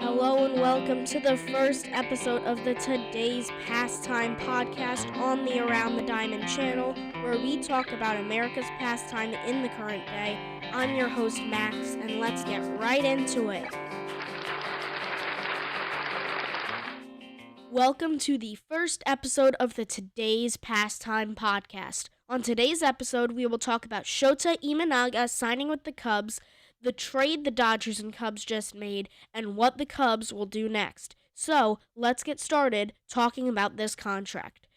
Hello and welcome to the first episode of the Today's Pastime podcast on the Around the Diamond channel, where we talk about America's pastime in the current day. I'm your host, Max, and let's get right into it. Welcome to the first episode of the Today's Pastime podcast. On today's episode, we will talk about Shōta Imanaga signing with the Cubs, the trade the Dodgers and Cubs just made, and what the Cubs will do next. So, let's get started talking about this contract.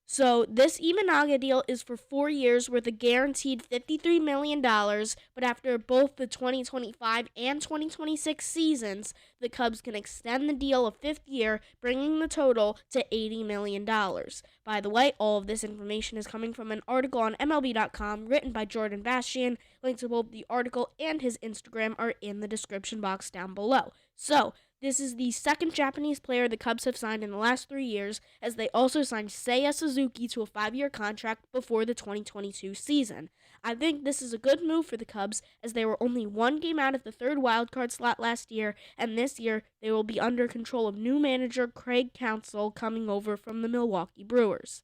So, this Imanaga deal is for 4 years with a guaranteed $53 million, but after both the 2025 and 2026 seasons, the Cubs can extend the deal a fifth year, bringing the total to $80 million. By the way, all of this information is coming from an article on MLB.com written by Jordan Bastian. Links to both the article and his Instagram are in the description box down below. So, this is the second Japanese player the Cubs have signed in the last 3 years, as they also signed Seiya Suzuki to a 5-year contract before the 2022 season. I think this is a good move for the Cubs, as they were only one game out of the third wildcard slot last year, and this year they will be under control of new manager Craig Counsell coming over from the Milwaukee Brewers.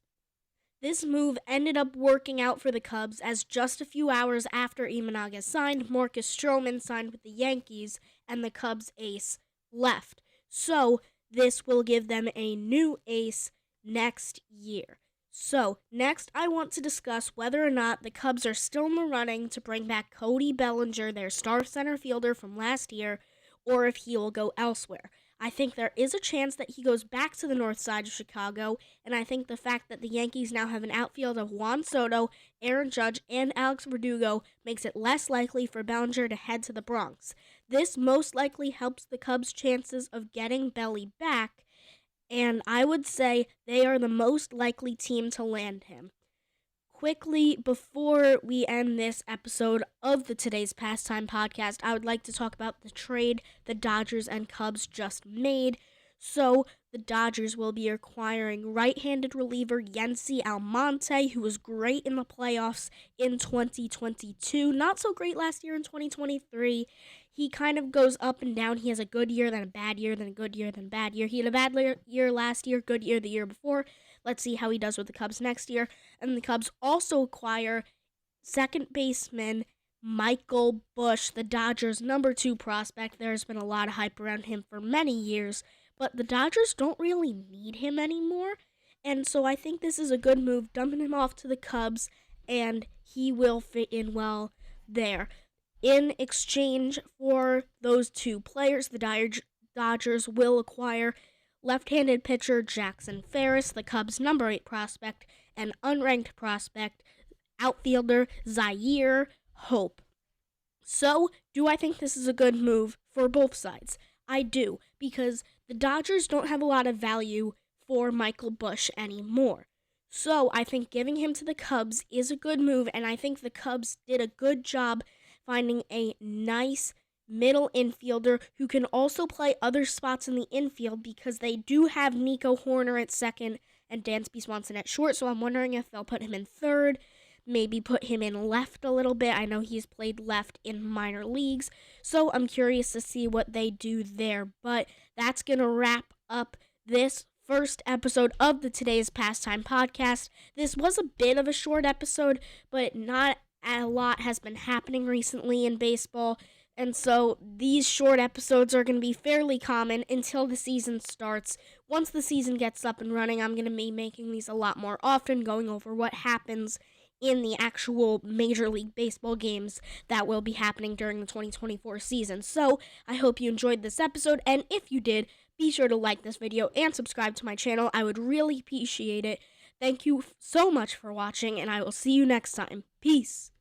This move ended up working out for the Cubs, as just a few hours after Imanaga signed, Marcus Stroman signed with the Yankees, and the Cubs ace left. So, this will give them a new ace next year. So, next I want to discuss whether or not the Cubs are still in the running to bring back Cody Bellinger, their star center fielder from last year, or if he will go elsewhere. I think there is a chance that he goes back to the north side of Chicago, and I think the fact that the Yankees now have an outfield of Juan Soto, Aaron Judge, and Alex Verdugo makes it less likely for Bellinger to head to the Bronx. This most likely helps the Cubs' chances of getting Belly back, and I would say they are the most likely team to land him. Quickly, before we end this episode of the Today's Pastime podcast, I would like to talk about the trade the Dodgers and Cubs just made. So, the Dodgers will be acquiring right-handed reliever Yency Almonte, who was great in the playoffs in 2022. Not so great last year in 2023. He kind of goes up and down. He has a good year, then a bad year, then a good year, then a bad year. He had a bad year last year, good year the year before. Let's see how he does with the Cubs next year. And the Cubs also acquire second baseman Michael Busch, the Dodgers' number 2 prospect. There's been a lot of hype around him for many years, but the Dodgers don't really need him anymore. And so I think this is a good move, dumping him off to the Cubs, and he will fit in well there. In exchange for those 2 players, the Dodgers will acquire left-handed pitcher Jackson Ferris, the Cubs' number 8 prospect, and unranked prospect outfielder Zaire Hope. So, do I think this is a good move for both sides? I do, because the Dodgers don't have a lot of value for Michael Busch anymore. So, I think giving him to the Cubs is a good move, and I think the Cubs did a good job finding a nice middle infielder who can also play other spots in the infield, because they do have Nico Horner at second and Dansby Swanson at short, so I'm wondering if they'll put him in third, maybe put him in left a little bit. I know he's played left in minor leagues, so I'm curious to see what they do there. But that's going to wrap up this first episode of the Today's Pastime podcast. This was a bit of a short episode, but not a lot has been happening recently in baseball. And so these short episodes are going to be fairly common until the season starts. Once the season gets up and running, I'm going to be making these a lot more often, going over what happens in the actual Major League Baseball games that will be happening during the 2024 season. So I hope you enjoyed this episode, and if you did, be sure to like this video and subscribe to my channel. I would really appreciate it. Thank you so much for watching, and I will see you next time. Peace.